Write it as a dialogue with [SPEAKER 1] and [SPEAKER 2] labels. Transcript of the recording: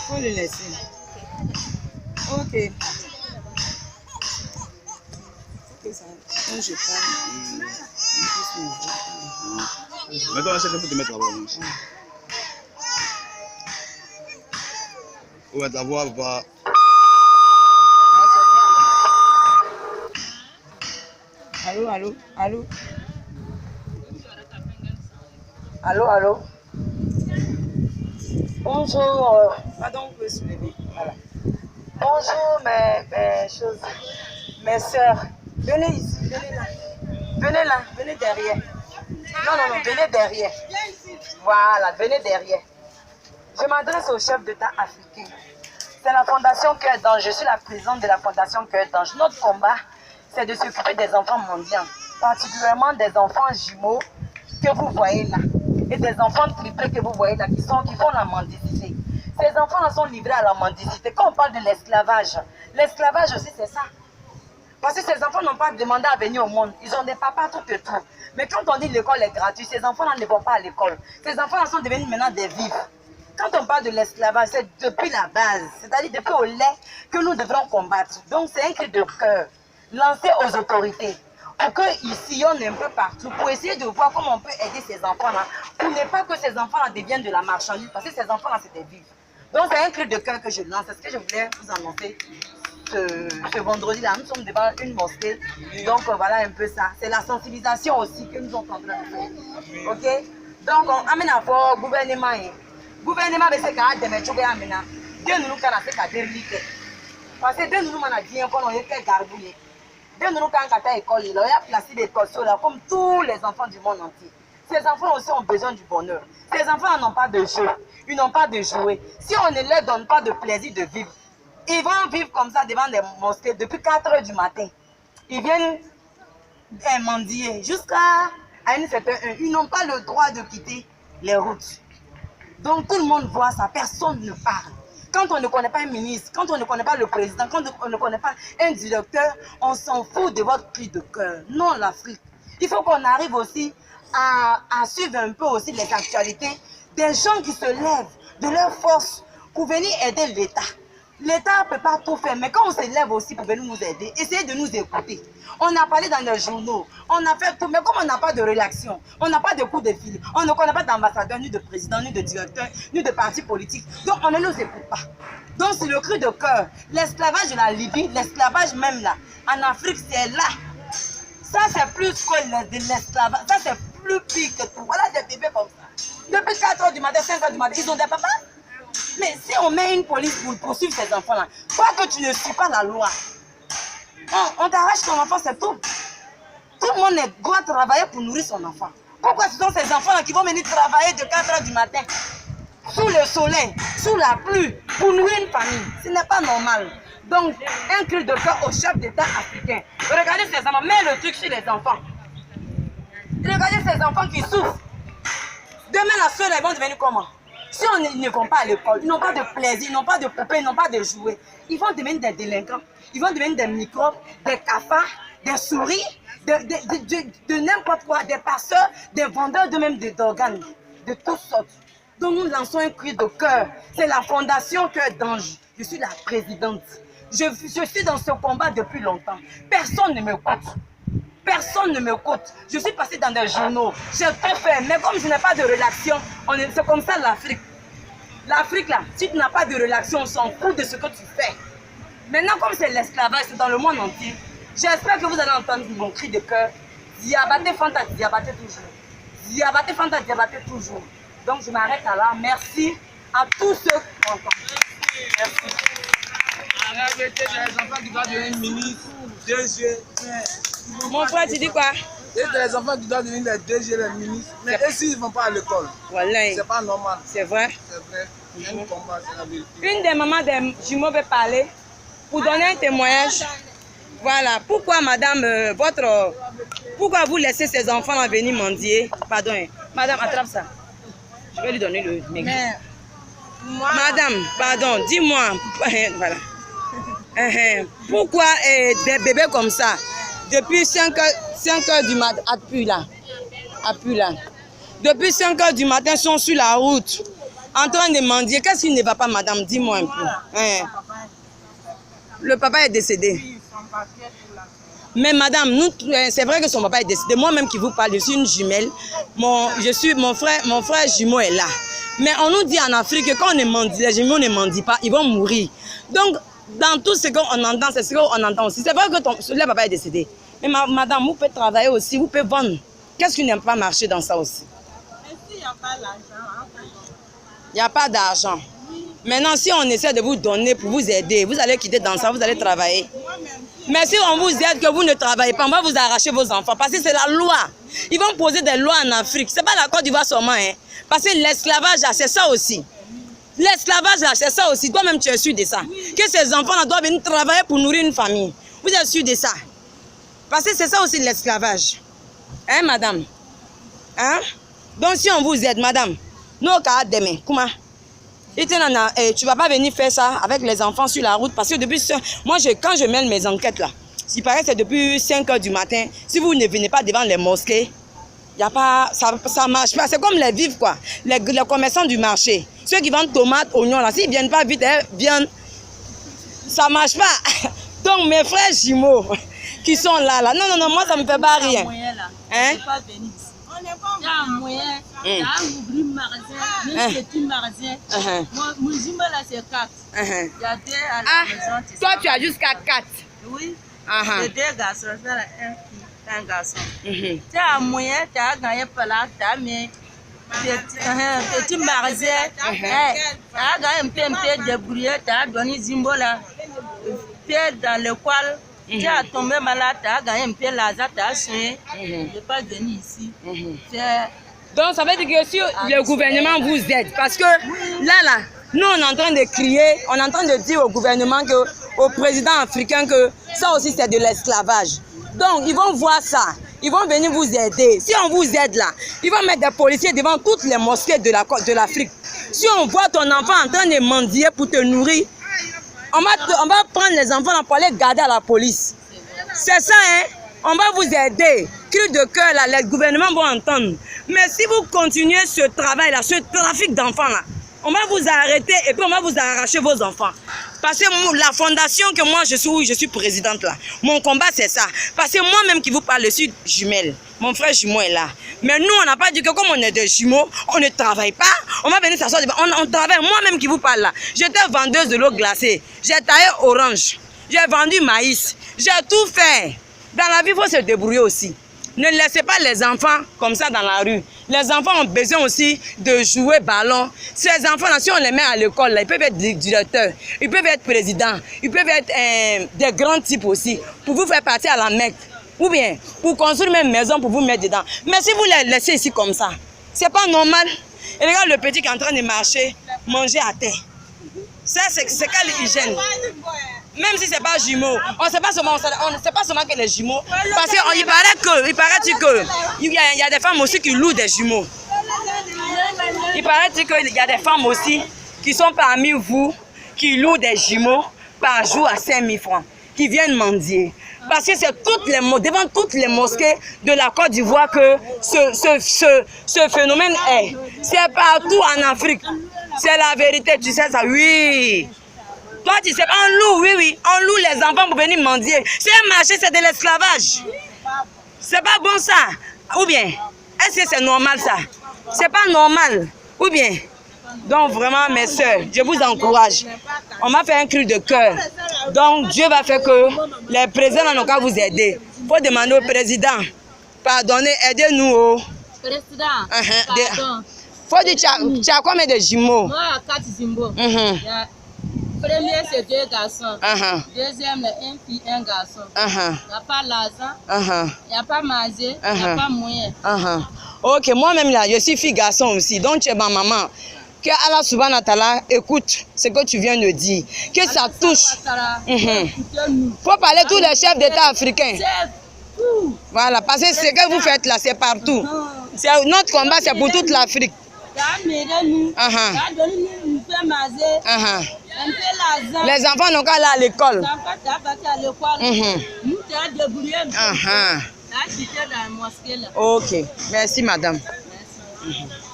[SPEAKER 1] Faut le laisser. Ok. Quand je parle,
[SPEAKER 2] Maintenant, essaie de te mettre là-bas. Ouais, ta voix va.
[SPEAKER 1] Allô, allô, allô. Allô, allô. Bonjour. Pardon, vous pouvez se lever. Voilà. Bonjour, mes soeurs. Venez ici, venez là. Venez là, venez derrière. Non, non, non, venez derrière. Voilà, venez derrière. Je m'adresse au chef d'État africain. C'est la Fondation Cœur d'Ange. Je suis la présidente de la Fondation Cœur d'Ange. Notre combat, c'est de s'occuper des enfants mendiants, particulièrement des enfants jumeaux que vous voyez là, et des enfants triplés que vous voyez là, qui font la mendicité. Ces enfants-là sont livrés à la mendicité. Quand on parle de l'esclavage aussi c'est ça. Parce que ces enfants n'ont pas demandé à venir au monde. Ils ont des papas tout et tout. Mais quand on dit l'école est gratuite, ces enfants-là ne vont pas à l'école. Ces enfants-là sont devenus maintenant des vifs. Quand on parle de l'esclavage, c'est depuis la base, c'est-à-dire depuis au lait que nous devrons combattre. Donc c'est un cri de cœur lancé aux autorités pour qu'ils sillonnent un peu partout, pour essayer de voir comment on peut aider ces enfants-là, pour ne pas que ces enfants-là deviennent de la marchandise, parce que ces enfants-là, c'est des vifs. Donc c'est un cri de cœur que je lance, c'est ce que je voulais vous annoncer ce vendredi-là. Nous sommes devant une mosquée, donc voilà un peu ça. C'est la sensibilisation aussi que nous sommes en train de faire. Ok? Donc on amène à fort le gouvernement. Gouvernement, c'est quand même des choses qui amènent. Dieu nous a fait qu'à déliter. Parce que Dieu nous a dit qu'on est fait garbouiller. Dieu nous a fait école, il a placé des torsions là, comme tous les enfants du monde entier. Ces enfants aussi ont besoin du bonheur. Ces enfants n'ont pas de jeu, ils n'ont pas de jouets. Si on ne leur donne pas de plaisir de vivre, ils vont vivre comme ça devant des mosquées depuis 4 h du matin. Ils viennent mendier jusqu'à une certaine heure. Ils n'ont pas le droit de quitter les routes. Donc tout le monde voit ça, personne ne parle. Quand on ne connaît pas un ministre, quand on ne connaît pas le président, quand on ne connaît pas un directeur, on s'en fout de votre cri de cœur. Non, l'Afrique. Il faut qu'on arrive aussi à suivre un peu aussi les actualités des gens qui se lèvent de leur force pour venir aider l'État. L'État ne peut pas tout faire, mais quand on se lève aussi pour venir nous aider, essayez de nous écouter. On a parlé dans les journaux, on a fait tout, mais comme on n'a pas de réaction, on n'a pas de coup de fil, on ne connaît pas d'ambassadeur, ni de président, ni de directeur, ni de parti politique, donc on ne nous écoute pas. Donc c'est le cri de cœur. L'esclavage de la Libye, l'esclavage même là, en Afrique, c'est là. Ça c'est plus que de l'esclavage, ça c'est plus pire que tout. Voilà des bébés comme ça. Depuis 4 h du matin, 5 h du matin, ils ont des papas. Mais si on met une police pour poursuivre ces enfants-là, toi que tu ne suis pas la loi, on t'arrache ton enfant, c'est tout. Tout le monde doit travailler pour nourrir son enfant. Pourquoi ce sont ces enfants-là qui vont venir travailler de 4 h du matin, sous le soleil, sous la pluie, pour nourrir une famille? Ce n'est pas normal. Donc, un cri de cœur au chef d'État africain. Regardez ces enfants, mets le truc sur les enfants. Regardez ces enfants qui souffrent. Demain, la soeur, ils vont devenir comment? Si ils ne vont pas à l'école, ils n'ont pas de plaisir, ils n'ont pas de poupées, ils n'ont pas de jouets, ils vont devenir des délinquants, ils vont devenir des microbes, des cafards, des souris, de n'importe quoi, des passeurs, des vendeurs de même d'organes, de toutes sortes. Donc nous lançons un cri de cœur. C'est la Fondation Cœur d'Ange. Je suis la présidente. Je suis dans ce combat depuis longtemps. Personne ne m'écoute. Personne ne m'écoute. Je suis passée dans des journaux. J'ai tout fait. Mais comme je n'ai pas de réaction, c'est comme ça l'Afrique. L'Afrique là, si tu n'as pas de réaction, on s'en fout de ce que tu fais. Maintenant, comme c'est l'esclavage, c'est dans le monde entier. J'espère que vous allez entendre mon cri de cœur. Diabaté Fanta, diabaté toujours. Diabaté Fanta, diabaté toujours. Donc je m'arrête là. Merci à tous ceux qui ont entendu. Merci.
[SPEAKER 2] Arrêtez les enfants qui doivent devenir ministres, DG.
[SPEAKER 1] Mon frère, tu dis quoi?
[SPEAKER 2] Et les enfants qui doivent devenir les DG, les ministres. Mais eux, ils ne vont pas à l'école.
[SPEAKER 1] Voilà.
[SPEAKER 2] C'est pas normal.
[SPEAKER 1] C'est vrai.
[SPEAKER 2] C'est vrai. Il y a un combat, c'est la vérité.
[SPEAKER 1] Une des mamans des jumeaux veut parler pour donner un témoignage. Voilà. Pourquoi, madame, pourquoi vous laissez ces enfants venir mendier? Pardon. Madame, attrape ça. Je vais lui donner le micro. Madame, pardon, dis-moi. Voilà. Pourquoi des bébés comme ça, depuis 5 h du matin, à plus là, Depuis 5 h du matin, ils sont sur la route, en train de mendier. Qu'est-ce qui ne va pas, madame? Dis-moi un peu. Hein? Le papa est décédé. Mais madame, c'est vrai que son papa est décédé. Moi-même qui vous parle, je suis une jumelle. Mon frère jumeau est là. Mais on nous dit en Afrique que quand on est mendie, les jumeaux ne mendient pas, ils vont mourir. Donc, dans tout ce qu'on entend, c'est ce qu'on entend aussi. C'est vrai que le papa est décédé. Mais madame, vous pouvez travailler aussi, vous pouvez vendre. Qu'est-ce qui n'aime pas marcher dans ça aussi?
[SPEAKER 3] Mais s'il n'y a pas d'argent,
[SPEAKER 1] il n'y a pas d'argent. Maintenant, si on essaie de vous donner pour vous aider, vous allez quitter dans ça, vous allez travailler. Mais si on vous aide que vous ne travaillez pas, on va vous arracher vos enfants. Parce que c'est la loi. Ils vont poser des lois en Afrique. Ce n'est pas la Côte d'Ivoire seulement. Hein. Parce que l'esclavage, c'est ça aussi. L'esclavage, c'est ça aussi. Toi-même, tu es sûr de ça. Que ces enfants doivent venir travailler pour nourrir une famille. Vous êtes sûr de ça. Parce que c'est ça aussi l'esclavage. Hein, madame? Hein? Donc, si on vous aide, madame, nos cas demain, comment? Tu ne vas pas venir faire ça avec les enfants sur la route parce que depuis moi, quand je mène mes enquêtes là, il paraît que c'est depuis 5 h du matin. Si vous ne venez pas devant les mosquées, y a pas, ça ne marche pas. C'est comme les vivres quoi, les commerçants du marché. Ceux qui vendent tomates, oignons là, s'ils ne viennent pas vite, ça ne marche pas. Donc mes frères jumeaux qui sont là, non, moi ça ne me fait pas rien. Hein?
[SPEAKER 3] il y a un moyen, il y a un ouvrier magasin, un petit magasin. Moi, Jimba là, c'est 4. Il y a 2 à la maison.
[SPEAKER 1] Toi, tu as jusqu'à 4.
[SPEAKER 3] Oui. C'est 2 garçons, un garçon. Tu as un moyen, tu as gagné par là, tu as mis petit magasin. Tu as gagné un peu débrouillé, tu as donné Jimbo là, dans le poil. Tu as tombé malade, tu as gagné un peu l'argent, tu as soigné. Je ne vais pas venir ici.
[SPEAKER 1] Donc ça veut dire que si le gouvernement vous aide, parce que là, nous on est en train de crier, on est en train de dire au gouvernement, au président africain que ça aussi c'est de l'esclavage. Donc ils vont voir ça, ils vont venir vous aider. Si on vous aide là, ils vont mettre des policiers devant toutes les mosquées de l'Afrique. Si on voit ton enfant en train de mendier pour te nourrir, on va prendre les enfants pour aller garder à la police. C'est ça, hein? On va vous aider. Cri de cœur, là, les gouvernements vont entendre. Mais si vous continuez ce travail-là, ce trafic d'enfants-là, on va vous arrêter et puis on va vous arracher vos enfants. Parce que la fondation que moi je suis présidente là, mon combat c'est ça. Parce que moi-même qui vous parle, je suis jumelle. Mon frère jumeau est là. Mais nous, on n'a pas dit que comme on est des jumeaux, on ne travaille pas. On va venir s'asseoir. On travaille. Moi-même qui vous parle là, j'étais vendeuse de l'eau glacée. J'ai taillé orange. J'ai vendu maïs. J'ai tout fait. Dans la vie, il faut se débrouiller aussi. Ne laissez pas les enfants comme ça dans la rue. Les enfants ont besoin aussi de jouer ballon. Ces enfants-là, si on les met à l'école, ils peuvent être directeurs, ils peuvent être présidents, ils peuvent être des grands types aussi, pour vous faire partir à la Mecque. Ou bien, pour construire même maison pour vous mettre dedans. Mais si vous les laissez ici comme ça, c'est pas normal. Et regarde le petit qui est en train de marcher, manger à terre. Ça, c'est quelle hygiène? Même si c'est pas jumeau, on ne sait pas seulement que les jumeaux. Parce qu'il paraît qu'il y a des femmes aussi qui louent des jumeaux. Il paraît qu'il y a des femmes aussi qui sont parmi vous, qui louent des jumeaux par jour à 5 000 francs, qui viennent mendier. Parce que c'est devant toutes les mosquées de la Côte d'Ivoire que ce phénomène est. C'est partout en Afrique. C'est la vérité, tu sais ça, oui. Toi, tu sais pas, on loue, oui, on loue les enfants pour venir mendier. C'est un marché, c'est de l'esclavage. C'est pas bon ça. Ou bien, est-ce que c'est normal ça? C'est pas normal. Ou bien, donc vraiment, mes soeurs, je vous encourage. On m'a fait un cri de cœur. Donc, Dieu va faire que les présidents n'ont qu'à vous aider. Il faut demander au président, pardonnez, aidez-nous. Oh.
[SPEAKER 3] Président, pardon.
[SPEAKER 1] Faut dire, tu as combien de jumeaux?
[SPEAKER 3] Moi, 4 jumeaux. Premier, c'est 2 garçons. Deuxième, une fille, un garçon. Il n'y a pas l'argent, il n'y a pas manger, il n'y a pas moyen.
[SPEAKER 1] Ok, moi-même là, je suis fille garçon aussi. Donc, tu es ma maman. Que Allah subhanahu wa ta'ala écoute ce que tu viens de dire. Que ça touche. Faut parler tous les chefs d'État africains. Voilà, parce que ce que vous faites là, c'est partout. Notre combat, c'est pour toute l'Afrique. Les enfants n'ont qu'à aller à l'école. Ok, merci madame. Merci. Mhm.